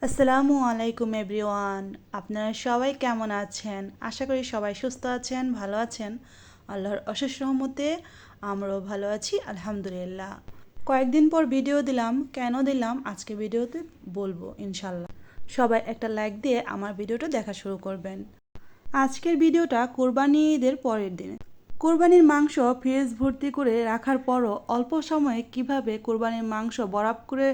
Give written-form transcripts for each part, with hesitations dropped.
আসসালামু আলাইকুম এভরিওয়ান। আপনারা সবাই কেমন আছেন? আশা করি সবাই সুস্থ আছেন, ভালো আছেন। আল্লাহর অশেষ রহমতে আমরাও ভালো আছি, আলহামদুলিল্লাহ। কয়েকদিন পর ভিডিও দিলাম, কেন দিলাম আজকে ভিডিওতে বলবো ইনশাল্লাহ। সবাই একটা লাইক দিয়ে আমার ভিডিওটা দেখা শুরু করবেন। আজকের ভিডিওটা কোরবানি ঈদের পরের দিনে। কোরবানির মাংস ফ্রিজ ভর্তি করে রাখার পরও অল্প সময়ে কিভাবে কোরবানির মাংস বরফ করে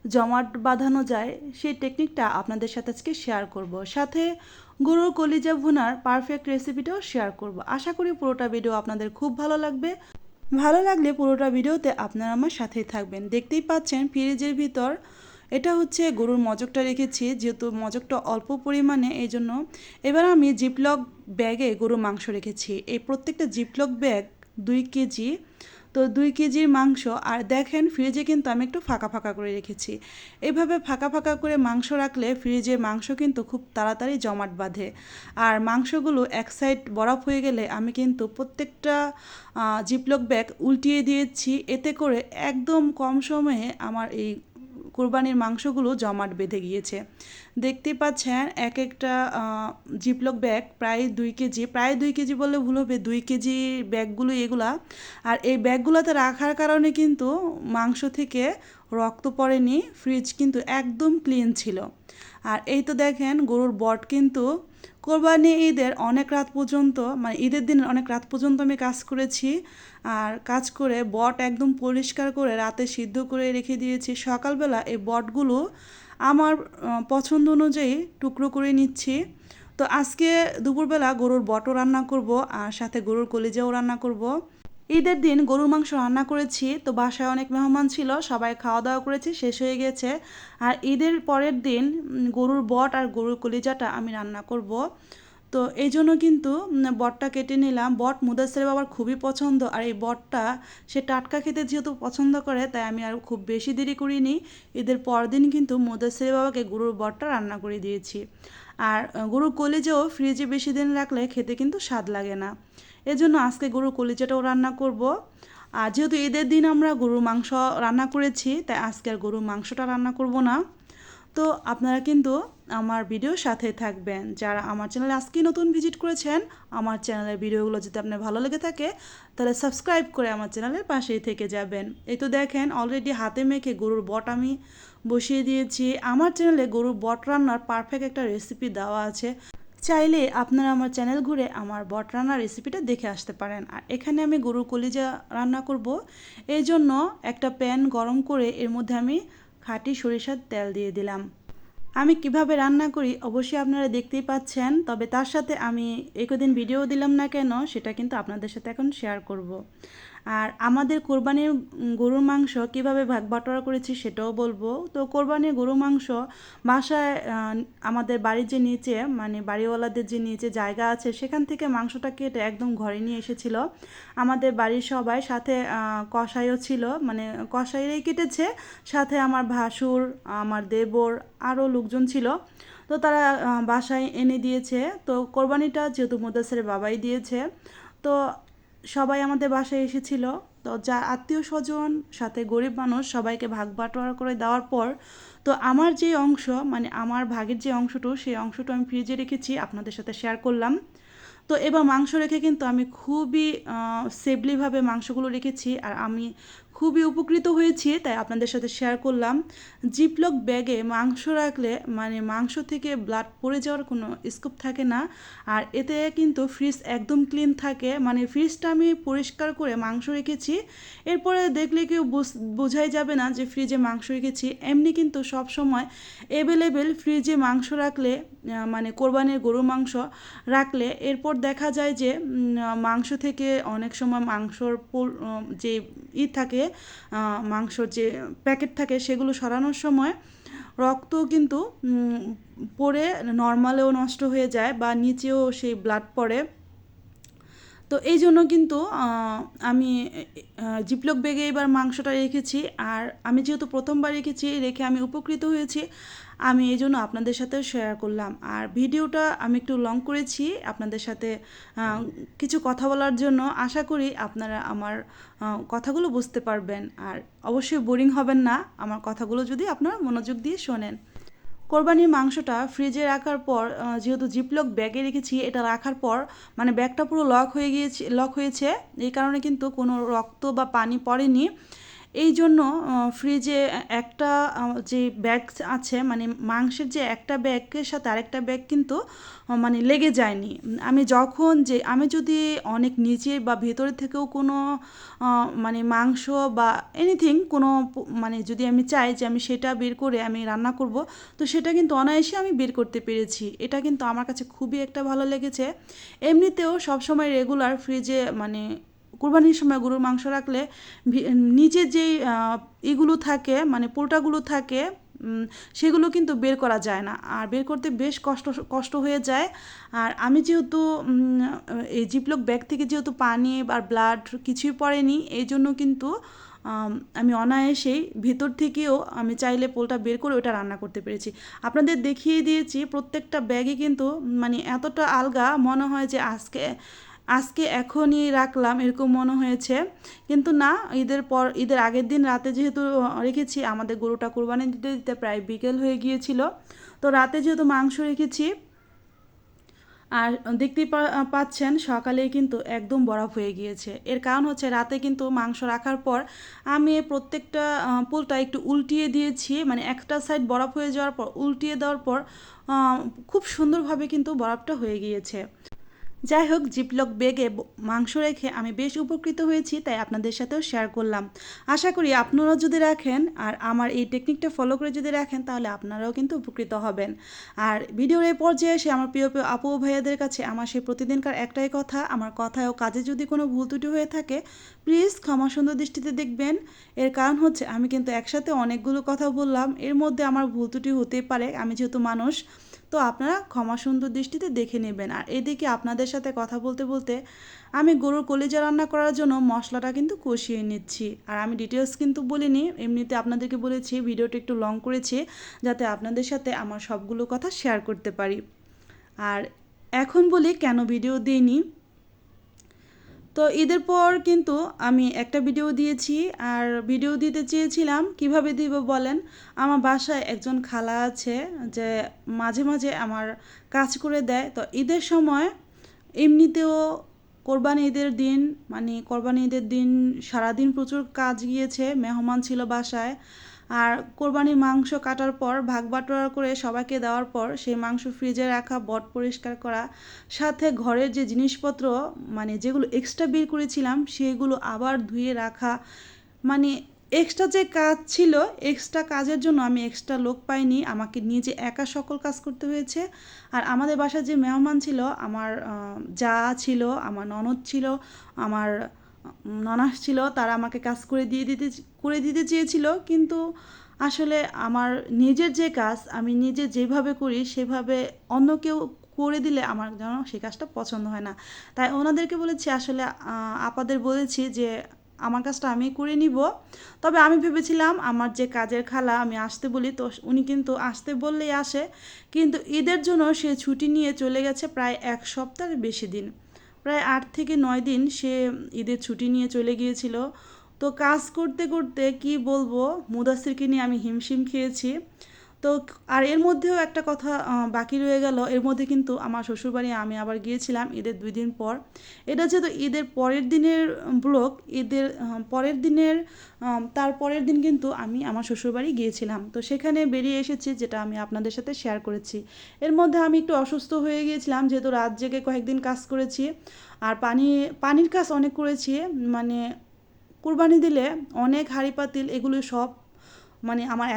জমাট বাঁধানো যায় সেই টেকনিকটা আপনাদের সাথে আজকে শেয়ার করব। সাথে গরুর কলিজা ভুনার পারফেক্ট রেসিপিটাও শেয়ার করব। আশা করি পুরোটা ভিডিও আপনাদের খুব ভালো লাগবে। ভালো লাগলে পুরোটা ভিডিওতে আপনারা আমার সাথেই থাকবেন। দেখতেই পাচ্ছেন ফ্রিজের ভিতর এটা হচ্ছে গরুর মজকটা রেখেছি, যেহেতু মজকটা অল্প পরিমাণে, এই জন্য এবার আমি জিপলক ব্যাগে গরুর মাংস রেখেছি। এই প্রত্যেকটা জিপলক ব্যাগ 2 কেজি। তো 2 কেজির মাংস, আর দেখেন ফ্রিজে কিন্তু আমি একটু ফাঁকা ফাঁকা করে রেখেছি। এভাবে ফাঁকা ফাঁকা করে মাংস রাখলে ফ্রিজে মাংস কিন্তু খুব তাড়াতাড়ি জমাট বাঁধে। আর মাংসগুলো এক সাইড বরফ হয়ে গেলে আমি কিন্তু প্রত্যেকটা জিপলক ব্যাগ উল্টিয়ে দিয়েছি, এতে করে একদম কম সময়ে আমার এই কোরবানির মাংসগুলো জমাট বেঁধে গিয়েছে। দেখতে পাচ্ছেন এক একটা জিপলক ব্যাগ প্রায় 2 কেজি, প্রায় 2 কেজি বললে ভুল হবে, 2 কেজি ব্যাগগুলো এগুলা। আর এই ব্যাগগুলোতে রাখার কারণে কিন্তু মাংস থেকে রক্ত পড়েনি, ফ্রিজ কিন্তু একদম ক্লিন ছিল। আর এই তো দেখেন গরুর বট কিন্তু কোরবানি ঈদের অনেক রাত পর্যন্ত, মানে ঈদের দিন অনেক রাত পর্যন্ত আমি কাজ করেছি। আর কাজ করে বট একদম পরিষ্কার করে রাতে সিদ্ধ করে রেখে দিয়েছি। সকালবেলা এই বটগুলো আমার পছন্দ অনুযায়ী টুকরো করে নিচ্ছি। তো আজকে দুপুরবেলা গরুর বটও রান্না করব, আর সাথে গরুর কলিজাও রান্না করব। ঈদের দিন গরুর মাংস রান্না করেছি, তো বাসায় অনেক মেহমান ছিল, সবাই খাওয়া দাওয়া করেছি, শেষ হয়ে গেছে। আর ঈদের পরের দিন গরুর বট আর গরুর কলিজাটা আমি রান্না করব। তো এই জন্য কিন্তু বটটা কেটে নিলাম। বট মুদাসের বাবার খুবই পছন্দ, আর এই বটটা সে টাটকা খেতে যেহেতু পছন্দ করে, তাই আমি আর খুব বেশি দেরি করিনি। ঈদের পরদিন কিন্তু মুদাসের বাবাকে গরুর বটটা রান্না করে দিয়েছি। আর গরুর কলিজাও ফ্রিজে বেশি দিন রাখলে খেতে কিন্তু স্বাদ লাগে না, এজন্য আজকে গরুর কলিজাটাও রান্না করব। আর যেহেতু ঈদের দিন আমরা গরুর মাংস রান্না করেছি, তাই আজকে আর গরুর মাংসটা রান্না করব না। তো আপনারা কিন্তু আমার ভিডিওর সাথে থাকবেন। যারা আমার চ্যানেলে আজকেই নতুন ভিজিট করেছেন, আমার চ্যানেলের ভিডিওগুলো যদি আপনার ভালো লেগে থাকে তাহলে সাবস্ক্রাইব করে আমার চ্যানেলের পাশেই থেকে যাবেন। এই তো দেখেন অলরেডি হাতে মেখে গরুর বট আমি বসিয়ে দিয়েছি। আমার চ্যানেলে গরুর বট রান্নার পারফেক্ট একটা রেসিপি দেওয়া আছে, চাইলে আপনারা আমার চ্যানেল ঘুরে আমার বট রান্নার রেসিপিটা দেখে আসতে পারেন। আর এখানে আমি গরুর কলিজা রান্না করব, এই জন্য একটা প্যান গরম করে এর মধ্যে আমি খাঁটি সরিষার তেল দিয়ে দিলাম। আমি কিভাবে রান্না করি অবশ্যই আপনারা দেখতেই পাচ্ছেন, তবে তার সাথে আমি একদিন ভিডিও দিলাম না কেন সেটা কিন্তু আপনাদের সাথে এখন শেয়ার করব। আর আমাদের কোরবানির গরুর মাংস কিভাবে ভাগ বাটোয়ারা করেছি সেটাও বলবো। তো কোরবানির গরুর মাংস বাসায় আমাদের বাড়ির যে নিচে, মানে বাড়িওয়ালাদের যে নিচে জায়গা আছে, সেখান থেকে মাংসটা কেটে একদম ঘরে নিয়ে এসেছিল আমাদের বাড়ির সবাই। সাথে কসাইও ছিল, মানে কসাইরাই কেটেছে, সাথে আমার ভাসুর, আমার দেবর, আরও লোকজন ছিল। তো তারা বাসায় এনে দিয়েছে। তো কোরবানিটা যেহেতু মুদাসের বাবাই দিয়েছে, তো সবাই আমাদের বাসায় এসেছিল। তো যা আত্মীয় স্বজন সাথে গরিব মানুষ সবাইকে ভাগ বাটোয়ারা করে দেওয়ার পর, তো আমার যে অংশ, মানে আমার ভাগের যে অংশটু, সেই অংশটু আমি ফ্রিজে রেখেছি, আপনাদের সাথে শেয়ার করলাম। তো এবার মাংস রেখে কিন্তু আমি খুবই সেফলিভাবে মাংসগুলো রেখেছি, আর আমি খুবই উপকৃত হয়েছি, তাই আপনাদের সাথে শেয়ার করলাম। জিপলক ব্যাগে মাংস রাখলে মানে মাংস থেকে ব্লাড পড়ে যাওয়ার কোনো স্কোপ থাকে না। আর এতে কিন্তু ফ্রিজ একদম ক্লিন থাকে, মানে ফ্রিজটা আমি পরিষ্কার করে মাংস রেখেছি, এরপরে দেখলে কেউ বোঝাই যাবে না যে ফ্রিজে মাংস রেখেছি। এমনি কিন্তু সব সময় অ্যাভেলেবেল ফ্রিজে মাংস রাখলে, মানে কোরবানির গরুর মাংস রাখলে এরপর দেখা যায় যে মাংস থেকে অনেক সময় মাংসর যে থাকে, মাংসর যে প্যাকেট থাকে, সেগুলো সরানোর সময় রক্ত কিন্তু পড়ে নর্মালেও নষ্ট হয়ে যায়, বা নিচেও সেই ব্লাড পড়ে। তো এই জন্য কিন্তু আমি জিপলক ব্যাগে এবার মাংসটা রেখেছি। আর আমি যেহেতু প্রথমবার রেখে আমি উপকৃত হয়েছি, আমি এই জন্য আপনাদের সাথেও শেয়ার করলাম। আর ভিডিওটা আমি একটু লং করেছি আপনাদের সাথে কিছু কথা বলার জন্য। আশা করি আপনারা আমার কথাগুলো বুঝতে পারবেন, আর অবশ্যই বোরিং হবেন না আমার কথাগুলো যদি আপনারা মনোযোগ দিয়ে শোনেন। কোরবানির মাংসটা ফ্রিজে রাখার পর যেহেতু জিপলক ব্যাগে রেখেছি, এটা রাখার পর মানে ব্যাগটা পুরো লক হয়েছে, এই কারণে কিন্তু কোনো রক্ত বা পানি পড়েনি। এই জন্য ফ্রিজে একটা যে ব্যাগ আছে, মানে মাংসের যে একটা ব্যাগের সাথে আরেকটা ব্যাগ কিন্তু মানে লেগে যায়নি। আমি যদি অনেক নিচে বা ভেতরে থেকেও কোনো মানে মাংস বা এনিথিং কোনো মানে যদি আমি চাই যে আমি সেটা বের করে আমি রান্না করব, তো সেটা কিন্তু অনায়াসে আমি বের করতে পেরেছি। এটা কিন্তু আমার কাছে খুবই একটা ভালো লেগেছে। এমনিতেও সবসময় রেগুলার ফ্রিজে মানে কুরবানির সময় গরুর মাংস রাখলে নিচে যেই ইগুলো থাকে মানে পোলটাগুলো থাকে, সেগুলো কিন্তু বের করা যায় না, আর বের করতে বেশ কষ্ট হয়ে যায়। আর আমি যেহেতু এই জিপলক ব্যাগ থেকে যেহেতু পানি আর ব্লাড কিছুই পড়েনি, এই জন্য কিন্তু আমি অনায়াসেই ভিতর থেকেও আমি চাইলে পোলটা বের করে ওটা রান্না করতে পেরেছি। আপনাদের দেখিয়ে দিয়েছি প্রত্যেকটা ব্যাগে কিন্তু মানে এতটা আলগা মনে হয় যে আজকে আজকে এখনই রাখলাম এরকম মনে হয়েছে, কিন্তু না, ঈদের আগের দিন রাতে যেহেতু রেখেছি, আমাদের গরুটা কোরবানি দিতে দিতে প্রায় বিকেল হয়ে গিয়েছিল। তো রাতে যেহেতু মাংস রেখেছি, আর দেখতেই পাচ্ছেন সকালেই কিন্তু একদম বরফ হয়ে গিয়েছে। এর কারণ হচ্ছে রাতে কিন্তু মাংস রাখার পর আমি প্রত্যেকটা পোলটা একটু উল্টিয়ে দিয়েছি, মানে একটা সাইড বরফ হয়ে যাওয়ার পর উল্টিয়ে দেওয়ার পর খুব সুন্দরভাবে কিন্তু বরফটা হয়ে গিয়েছে। যাই হোক, জিপলক ব্যাগে মাংস রেখে আমি বেশ উপকৃত হয়েছি, তাই আপনাদের সাথেও শেয়ার করলাম। আশা করি আপনারাও যদি রাখেন আর আমার এই টেকনিকটা ফলো করে যদি রাখেন, তাহলে আপনারাও কিন্তু উপকৃত হবেন। আর ভিডিওর এই পর্যায়ে এসে আমার প্রিয় প্রিয় আপু ভাইয়াদের কাছে আমার সেই প্রতিদিনকার একটাই কথা, আমার কথায় ও কাজে যদি কোনো ভুল ত্রুটি হয়ে থাকে, প্লিজ ক্ষমা সুন্দর দৃষ্টিতে দেখবেন। এর কারণ হচ্ছে আমি কিন্তু একসাথে অনেকগুলো কথা বললাম, এর মধ্যে আমার ভুল ত্রুটি হতেই পারে, আমি যেহেতু মানুষ। তো আপনারা ক্ষমা সুন্দর দৃষ্টিতে দেখে নেবেন। আর এদিকে আপনাদের সাথে কথা বলতে বলতে আমি গরুর কলিজা রান্না করার জন্য মশলাটা কিন্তু কষিয়ে নিচ্ছি। আর আমি ডিটেলস কিন্তু বলিনি, এমনিতে আপনাদেরকে বলেছি ভিডিওটা একটু লং করেছি যাতে আপনাদের সাথে আমার সবগুলো কথা শেয়ার করতে পারি। আর এখন বলি কেন ভিডিও দিইনি। তো ঈদের পর কিন্তু আমি একটা ভিডিও দিয়েছি, আর ভিডিও দিতে চেয়েছিলাম, কিভাবে দিব বলেন, আমার বাসায় একজন খালা আছে যে মাঝে মাঝে আমার কাজ করে দেয়। তো ঈদের সময় এমনিতেও কোরবানি ঈদের দিন সারাদিন প্রচুর কাজ গিয়েছে, মেহমান ছিল বাসায়। আর কোরবানির মাংস কাটার পর ভাগ বাটোয়ারা করে সবাইকে দেওয়ার পর সেই মাংস ফ্রিজে রাখা, বট পরিষ্কার করা, সাথে ঘরের যে জিনিসপত্র মানে যেগুলো এক্সট্রা বের করেছিলাম সেগুলো আবার ধুয়ে রাখা, মানে এক্সট্রা যে কাজ ছিল, এক্সট্রা কাজের জন্য আমি এক্সট্রা লোক পাইনি, আমাকে নিজে একা সকল কাজ করতে হয়েছে। আর আমাদের বাসায় যে মেহমান ছিল, আমার যা ছিল, আমার ননদ ছিল, আমার ননাস ছিল, তারা আমাকে কাজ করে দিতে চেয়েছিল, কিন্তু আসলে আমার নিজের যে কাজ আমি নিজে যেভাবে করি সেভাবে অন্য কেউ করে দিলে আমার যেন সেই কাজটা পছন্দ হয় না। তাই ওনাদেরকে বলেছি, আসলে আপাদের বলেছি যে আমার কাজটা আমি করে নিব। তবে আমি ভেবেছিলাম আমার যে কাজের খালা আমি আসতে বলি, তো উনি কিন্তু আসতে বললেই আসে, কিন্তু ঈদের জন্য সে ছুটি নিয়ে চলে গেছে প্রায় 1 সপ্তাহের বেশি দিন, প্রায় 8 থেকে 9 দিন সে ঈদের ছুটি নিয়ে চলে গিয়েছিল। তো কাজ করতে করতে কি বলবো, মুদাসিরকে নিয়ে আমি হিমশিম খেয়েছি। তো আর এর মধ্যেও একটা কথা বাকি রয়ে গেল, এর মধ্যে কিন্তু আমার শ্বশুরবাড়ি আমি আবার গিয়েছিলাম ঈদের 2 দিন পর। এটা যেহেতু ঈদের পরের দিনের ব্লগ, ঈদের পরের দিনের তার পরের দিন কিন্তু আমি আমার শ্বশুরবাড়ি গিয়েছিলাম। তো সেখানে বেরিয়ে এসেছি, যেটা আমি আপনাদের সাথে শেয়ার করেছি। এর মধ্যে আমি একটু অসুস্থ হয়ে গিয়েছিলাম, যেহেতু রাত জেগে কয়েকদিন কাজ করেছি, আর পানির কাজ অনেক করেছি। মানে কুরবানি দিলে অনেক হাঁড়ি পাতিল এগুলো সব মানে আমার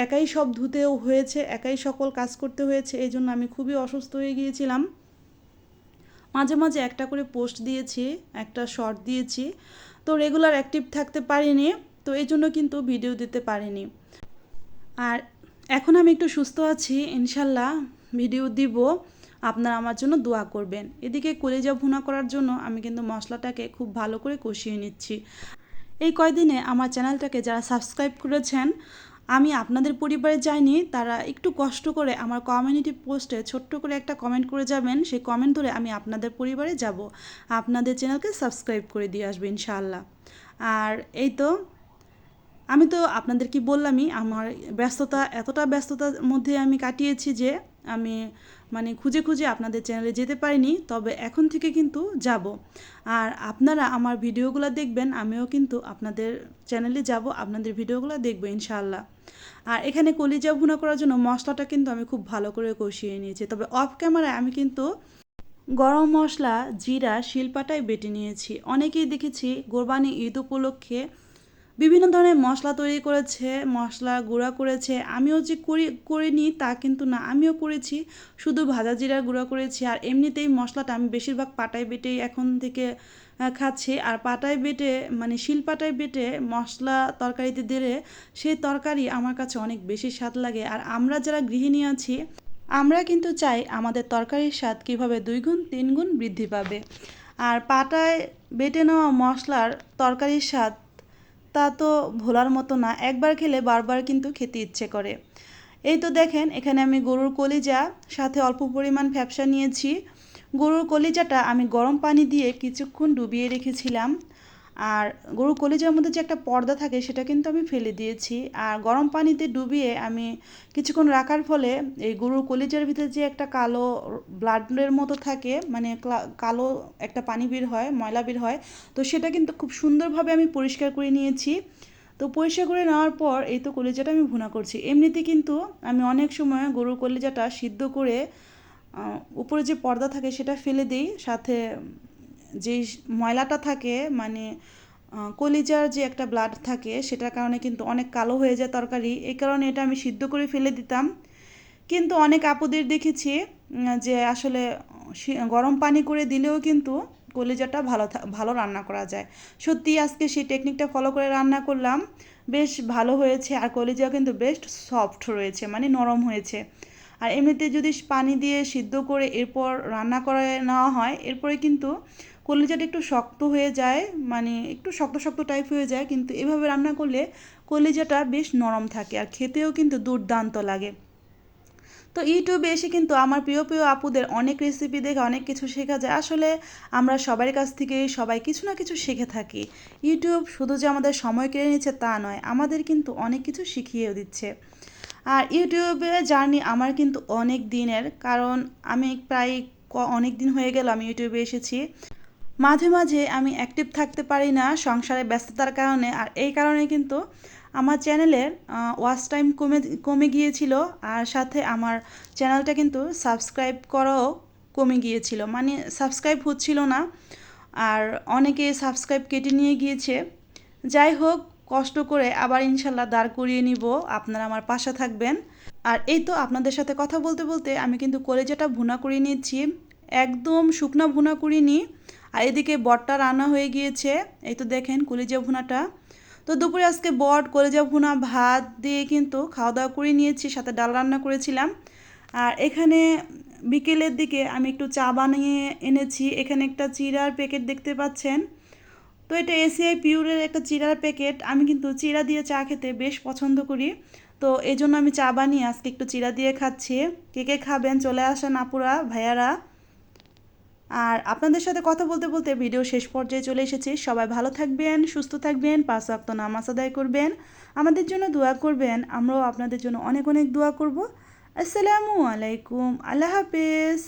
একাই সব ধুতেও হয়েছে, একাই সকল কাজ করতে হয়েছে, এই জন্য আমি খুবই অসুস্থ হয়ে গিয়েছিলাম। মাঝে মাঝে একটা করে পোস্ট দিয়েছি, একটা শর্ট দিয়েছি, তো রেগুলার অ্যাক্টিভ থাকতে পারিনি, তো এই জন্য কিন্তু ভিডিও দিতে পারিনি। আর এখন আমি একটু সুস্থ আছি, ইনশাল্লাহ ভিডিও দিব, আপনারা আমার জন্য দোয়া করবেন। এদিকে কলিজা ভুনা করার জন্য আমি কিন্তু মশলাটাকে খুব ভালো করে কষিয়ে নিচ্ছি। এই কয়দিনে আমার চ্যানেলটাকে যারা সাবস্ক্রাইব করেছেন, আমি আপনাদের পরিবারে যাইনি, তারা একটু কষ্ট করে আমার কমিউনিটি পোস্টে ছোট্ট করে একটা কমেন্ট করে যাবেন, সেই কমেন্ট ধরে আমি আপনাদের পরিবারে যাব, আপনাদের চ্যানেলকে সাবস্ক্রাইব করে দিয়ে আসবো ইনশাআল্লাহ। আর এই তো আমি তো আপনাদের কি বললামই, আমার ব্যস্ততা এতটা ব্যস্ততার মধ্যে আমি কাটিয়েছি যে আমি মানে খুঁজে খুঁজে আপনাদের চ্যানেলে যেতে পারিনি। তবে এখন থেকে কিন্তু যাব। আর আপনারা আমার ভিডিওগুলো দেখবেন, আমিও কিন্তু আপনাদের চ্যানেলে যাব, আপনাদের ভিডিওগুলো দেখবো ইনশাআল্লাহ। আর এখানে কলিজা ভুনা করার জন্য মশলাটা কিন্তু আমি খুব ভালো করে কষিয়ে নিয়েছি। তবে অফ ক্যামেরায় আমি কিন্তু গরম মশলা, জিরা শিলপাটায় বেটে নিয়েছি। অনেকেই দেখেছি কোরবানি ঈদ উপলক্ষে বিভিন্ন ধরনের মশলা তৈরি করেছে, মশলা গুঁড়া করেছে। আমিও যে করিনি তা কিন্তু না, আমিও করেছি, শুধু ভাজা জিরা গুঁড়া করেছি। আর এমনিতেই মশলাটা আমি বেশিরভাগ পাটায় বেটেই এখন থেকে খাচ্ছি। আর পাটায় বেটে মানে শিলপাটায় বেটে মশলা তরকারিতে দিলে সেই তরকারি আমার কাছে অনেক বেশি স্বাদ লাগে। আর আমরা যারা গৃহিণী আছি, আমরা কিন্তু চাই আমাদের তরকারির স্বাদ কীভাবে 2 গুণ 3 গুণ বৃদ্ধি পাবে। আর পাটায় বেটে নেওয়া মশলার তরকারির স্বাদ তা তো ভোলার মতো না, একবার খেলে বারবার কিন্তু খেতে ইচ্ছে করে। এই তো দেখেন এখানে আমি গরুর কলিজা সাথে অল্প পরিমাণ ফ্যাপসা নিয়েছি। গরুর কলিজাটা আমি গরম পানি দিয়ে কিছুক্ষণ ডুবিয়ে রেখেছিলাম। আর গরুর কলিজার মধ্যে যে একটা পর্দা থাকে সেটা কিন্তু আমি ফেলে দিয়েছি। আর গরম পানিতে ডুবিয়ে আমি কিছুক্ষণ রাখার ফলে এই গরুর কলিজার ভিতরে যে একটা কালো ব্লাডের মতো থাকে, মানে কালো একটা পানি বের হয়, ময়লা বের হয়, তো সেটা কিন্তু খুব সুন্দরভাবে আমি পরিষ্কার করে নিয়েছি। তো পরিষ্কার করে নেওয়ার পর এই তো কলিজাটা আমি ভুনা করছি। এমনিতে কিন্তু আমি অনেক সময় গরুর কলিজাটা সিদ্ধ করে উপরে যে পর্দা থাকে সেটা ফেলে দিই, সাথে যেই ময়লাটা থাকে মানে কলিজার যে একটা ব্লাড থাকে সেটার কারণে কিন্তু অনেক কালো হয়ে যায় তরকারি, এই কারণে এটা আমি সিদ্ধ করে ফেলে দিতাম। কিন্তু অনেক আপুদের দেখেছি যে আসলে গরম পানি করে দিলেও কিন্তু কলিজাটা ভালো রান্না করা যায়। সত্যি আজকে সেই টেকনিকটা ফলো করে রান্না করলাম, বেশ ভালো হয়েছে। আর কলিজা কিন্তু বেশ সফট রয়েছে, মানে নরম হয়েছে। আর এমনিতে যদি পানি দিয়ে সিদ্ধ করে এরপর রান্না করে নেওয়া হয়, এরপরে কিন্তু কলিজাটা একটু শক্ত হয়ে যায়, মানে একটু শক্ত শক্ত টাইপ হয়ে যায়। কিন্তু এভাবে রান্না করলে কলিজাটা বেশ নরম থাকে আর খেতেও কিন্তু দুর্দান্ত লাগে। তো ইউটিউবে এসে কিন্তু আমার প্রিয় প্রিয় আপুদের অনেক রেসিপি দেখে অনেক কিছু শেখা যায়। আসলে আমরা সবার কাছ থেকে সবাই কিছু না কিছু শিখে থাকি। ইউটিউব শুধু যে আমাদের সময় কেড়ে নিচ্ছে তা নয়, আমাদের কিন্তু অনেক কিছু শিখিয়েও দিচ্ছে। আর ইউটিউবে জার্নি আমার কিন্তু অনেক দিনের, কারণ আমি প্রায় অনেক দিন হয়ে গেল আমি ইউটিউবে এসেছি। মাঝে মাঝে আমি অ্যাক্টিভ থাকতে পারি না সংসারে ব্যস্ততার কারণে। আর এই কারণে কিন্তু আমার চ্যানেলের ওয়াচ টাইম কমে গিয়েছিল। আর সাথে আমার চ্যানেলটা কিন্তু সাবস্ক্রাইব করাও কমে গিয়েছিল, মানে সাবস্ক্রাইব হচ্ছিল না। আর অনেকে সাবস্ক্রাইব কেটে নিয়ে গিয়েছে। যাই হোক, কষ্ট করে আবার ইনশাল্লাহ দাঁড় করিয়ে নিব, আপনারা আমার পাশে থাকবেন। আর এই তো আপনাদের সাথে কথা বলতে বলতে আমি কিন্তু কলিজাটা ভুনা করে নিয়েছি, একদম শুকনা ভুনা করিনি। আর এদিকে বটটা রান্না হয়ে গিয়েছে, এই তো দেখেন কলিজা ভুনাটা। তো দুপুরে আজকে বট, কলিজা ভুনা, ভাত দিয়ে কিন্তু খাওয়া দাওয়া করে নিয়েছি, সাথে ডাল রান্না করেছিলাম। আর এখানে বিকেলের দিকে আমি একটু চা বানিয়ে এনেছি। এখানে একটা চিড়ার প্যাকেট দেখতে পাচ্ছেন। তো এটা এসিআই পিওরের একটা চিড়ার প্যাকেট। আমি কিন্তু চিড়া দিয়ে চা খেতে বেশ পছন্দ করি, তো এই জন্য আমি চা বানিয়ে আজকে একটু চিড়া দিয়ে খাচ্ছি। কে কে খাবেন চলে আসেন আপুরা ভাইয়ারা। আর আপনাদের সাথে কথা বলতে বলতে ভিডিও শেষ পর্যায়ে চলে এসেছি। সবাই ভালো থাকবেন, সুস্থ থাকবেন, 5 ওয়াক্ত নামাজ আদায় করবেন, আমাদের জন্য দোয়া করবেন, আমরাও আপনাদের জন্য অনেক অনেক দোয়া করব। আসসালামু আলাইকুম, আল্লাহ হাফেজ।